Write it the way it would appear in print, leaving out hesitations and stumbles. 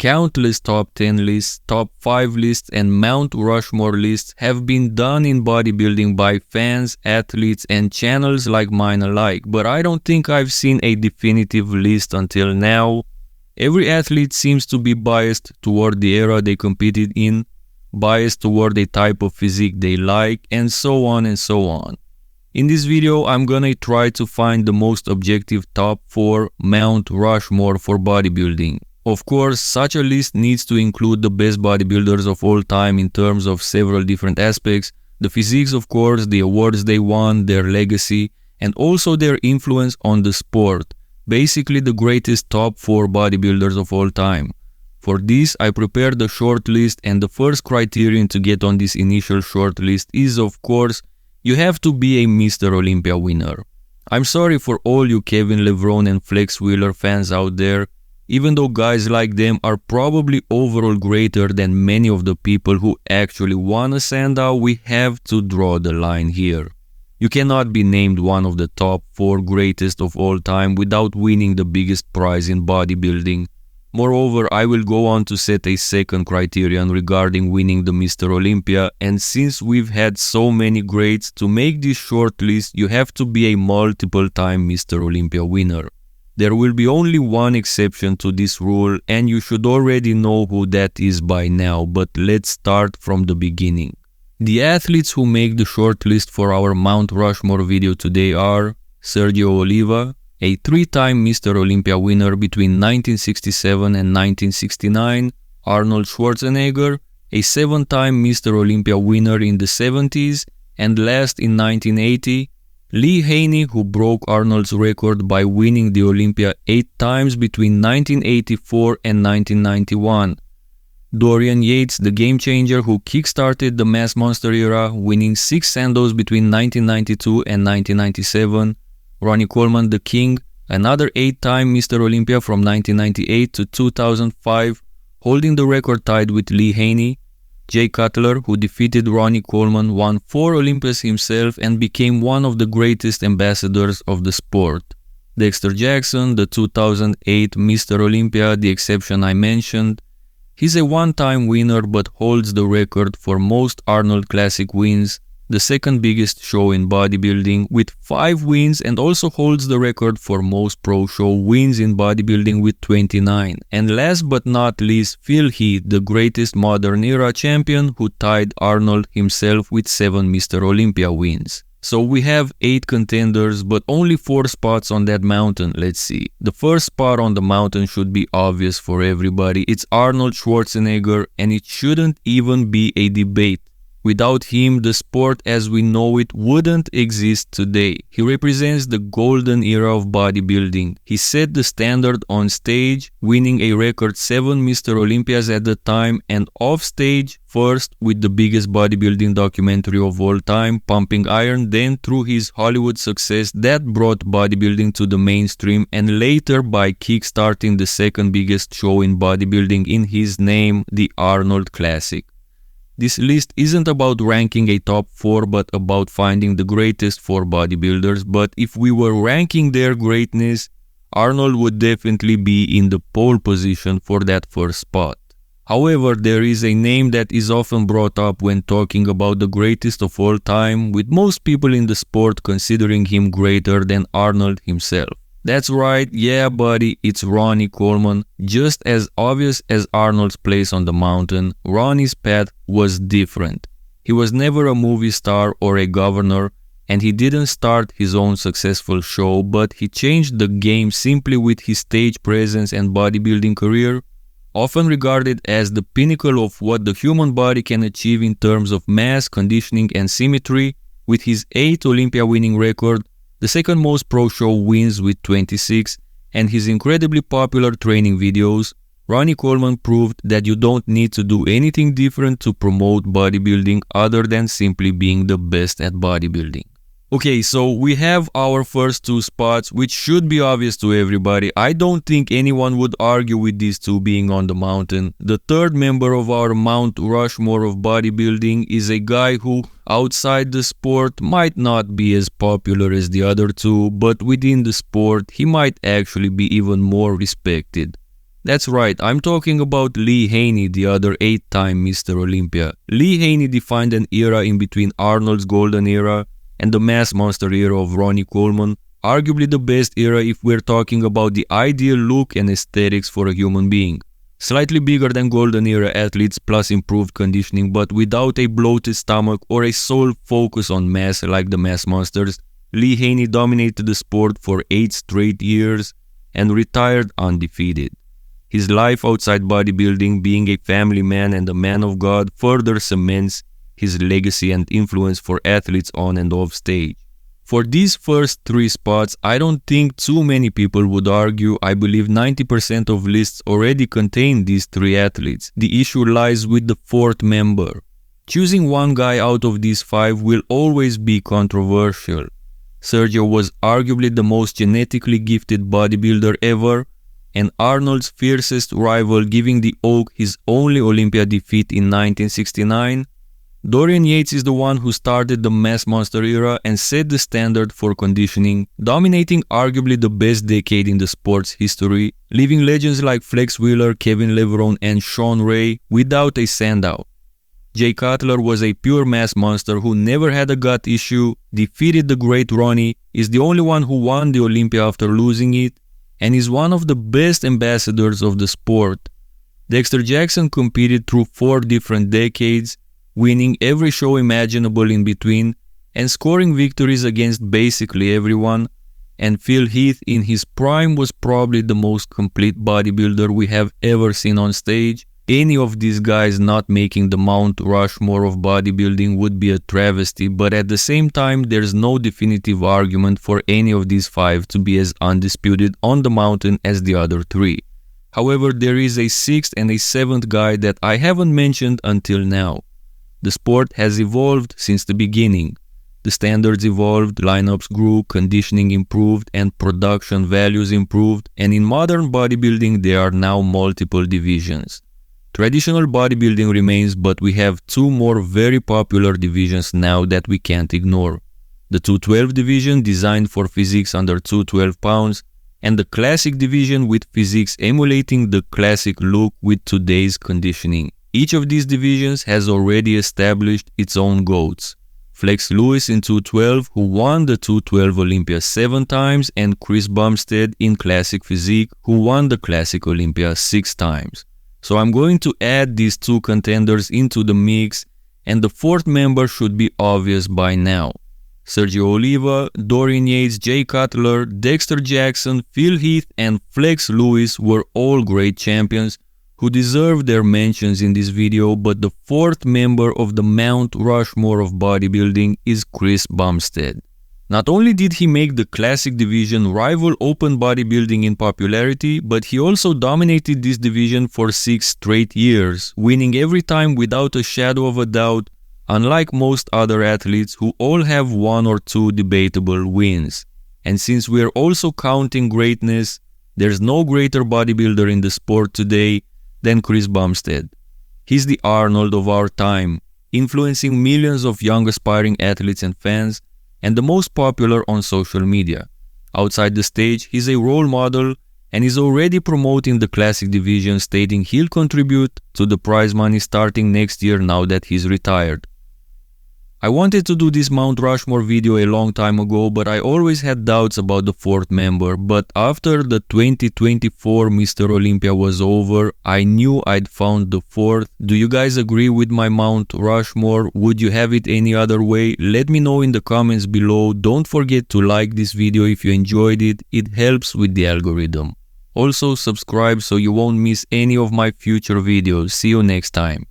Countless top 10 lists, top 5 lists and Mount Rushmore lists have been done in bodybuilding by fans, athletes and channels like mine alike, but I don't think I've seen a definitive list until now. Every athlete seems to be biased toward the era they competed in, biased toward a type of physique they like, and so on and so on. In this video, I'm gonna try to find the most objective top 4 Mount Rushmore for bodybuilding. Of course, such a list needs to include the best bodybuilders of all time in terms of several different aspects, the physiques of course, the awards they won, their legacy, and also their influence on the sport. Basically the greatest top 4 bodybuilders of all time. For this, I prepared a short list, and the first criterion to get on this initial short list is, of course, you have to be a Mr. Olympia winner. I'm sorry for all you Kevin Lebron and Flex Wheeler fans out there, even though guys like them are probably overall greater than many of the people who actually wanna stand out, we have to draw the line here. You cannot be named one of the top 4 greatest of all time without winning the biggest prize in bodybuilding. Moreover, I will go on to set a second criterion regarding winning the Mr. Olympia, and since we've had so many greats, to make this short list you have to be a multiple-time Mr. Olympia winner. There will be only one exception to this rule, and you should already know who that is by now, but let's start from the beginning. The athletes who make the short list for our Mount Rushmore video today are Sergio Oliva, a 3-time Mr. Olympia winner between 1967 and 1969, Arnold Schwarzenegger, a 7-time Mr. Olympia winner in the 70s, and last in 1980, Lee Haney, who broke Arnold's record by winning the Olympia 8 times between 1984 and 1991. Dorian Yates, the game changer who kickstarted the Mass Monster era, winning 6 Sandos between 1992 and 1997. Ronnie Coleman, the King, another 8-time Mr. Olympia from 1998 to 2005, holding the record tied with Lee Haney. Jay Cutler, who defeated Ronnie Coleman, won 4 Olympias himself and became one of the greatest ambassadors of the sport. Dexter Jackson, the 2008 Mr. Olympia, the exception I mentioned. He's a 1-time winner but holds the record for most Arnold Classic wins, the second biggest show in bodybuilding, with 5 wins, and also holds the record for most pro show wins in bodybuilding with 29. And last but not least, Phil Heath, the greatest modern era champion who tied Arnold himself with 7 Mr. Olympia wins. So we have 8 contenders, but only 4 spots on that mountain. Let's see. The first spot on the mountain should be obvious for everybody. It's Arnold Schwarzenegger, and it shouldn't even be a debate. Without him, the sport as we know it wouldn't exist today. He represents the golden era of bodybuilding. He set the standard on stage, winning a record 7 Mr. Olympias at the time, and off stage, first with the biggest bodybuilding documentary of all time, Pumping Iron, then through his Hollywood success that brought bodybuilding to the mainstream, and later by kickstarting the second biggest show in bodybuilding in his name, the Arnold Classic. This list isn't about ranking a top 4 but about finding the greatest 4 bodybuilders, but if we were ranking their greatness, Arnold would definitely be in the pole position for that first spot. However, there is a name that is often brought up when talking about the greatest of all time, with most people in the sport considering him greater than Arnold himself. That's right, yeah buddy, it's Ronnie Coleman. Just as obvious as Arnold's place on the mountain, Ronnie's path was different. He was never a movie star or a governor, and he didn't start his own successful show, but he changed the game simply with his stage presence and bodybuilding career. Often regarded as the pinnacle of what the human body can achieve in terms of mass, conditioning and symmetry, with his 8 Olympia winning record, the second most pro show wins with 26, and his incredibly popular training videos, Ronnie Coleman proved that you don't need to do anything different to promote bodybuilding other than simply being the best at bodybuilding. Okay, so we have our first 2 spots, which should be obvious to everybody. I don't think anyone would argue with these 2 being on the mountain. The third member of our Mount Rushmore of bodybuilding is a guy who, outside the sport, might not be as popular as the other 2, but within the sport, he might actually be even more respected. That's right, I'm talking about Lee Haney, the other 8-time Mr. Olympia. Lee Haney defined an era in between Arnold's golden era and the mass monster era of Ronnie Coleman, arguably the best era if we're talking about the ideal look and aesthetics for a human being. Slightly bigger than golden era athletes plus improved conditioning, but without a bloated stomach or a sole focus on mass like the mass monsters, Lee Haney dominated the sport for 8 straight years and retired undefeated. His life outside bodybuilding, being a family man and a man of God, further cements his legacy and influence for athletes on and off stage. For these first 3 spots, I don't think too many people would argue. I believe 90% of lists already contain these 3 athletes. The issue lies with the 4th member. Choosing one guy out of these 5 will always be controversial. Sergio was arguably the most genetically gifted bodybuilder ever, and Arnold's fiercest rival, giving the Oak his only Olympia defeat in 1969. Dorian Yates is the one who started the mass monster era and set the standard for conditioning, dominating arguably the best decade in the sport's history, leaving legends like Flex Wheeler, Kevin Leveron and Sean Ray without a standout. Jay Cutler was a pure mass monster who never had a gut issue, defeated the great Ronnie, is the only one who won the Olympia after losing it, and is one of the best ambassadors of the sport. Dexter Jackson competed through 4 different decades, winning every show imaginable in between and scoring victories against basically everyone, and Phil Heath in his prime was probably the most complete bodybuilder we have ever seen on stage. Any of these guys not making the Mount Rushmore of bodybuilding would be a travesty, but at the same time there's no definitive argument for any of these 5 to be as undisputed on the mountain as the other 3. However, there is a 6th and a 7th guy that I haven't mentioned until now. The sport has evolved since the beginning. The standards evolved, lineups grew, conditioning improved, and production values improved, and in modern bodybuilding there are now multiple divisions. Traditional bodybuilding remains, but we have 2 more very popular divisions now that we can't ignore. The 212 division, designed for physiques under 212 pounds, and the classic division with physiques emulating the classic look with today's conditioning. Each of these divisions has already established its own GOATs. Flex Lewis in 212, who won the 212 Olympia 7 times, and Chris Bumstead in classic physique, who won the classic Olympia 6 times. So I'm going to add these 2 contenders into the mix, and the 4th member should be obvious by now. Sergio Oliva, Dorian Yates, Jay Cutler, Dexter Jackson, Phil Heath and Flex Lewis were all great champions who deserve their mentions in this video, but the 4th member of the Mount Rushmore of bodybuilding is Chris Bumstead. Not only did he make the classic division rival open bodybuilding in popularity, but he also dominated this division for 6 straight years, winning every time without a shadow of a doubt, unlike most other athletes who all have 1 or 2 debatable wins. And since we're also counting greatness, there's no greater bodybuilder in the sport today than Chris Bumstead. He's the Arnold of our time, influencing millions of young aspiring athletes and fans, and the most popular on social media. Outside the stage, he's a role model and is already promoting the classic division, stating he'll contribute to the prize money starting next year now that he's retired. I wanted to do this Mount Rushmore video a long time ago, but I always had doubts about the 4th member. But after the 2024 Mr. Olympia was over, I knew I'd found the 4th. Do you guys agree with my Mount Rushmore? Would you have it any other way? Let me know in the comments below. Don't forget to like this video if you enjoyed it. It helps with the algorithm. Also subscribe so you won't miss any of my future videos. See you next time.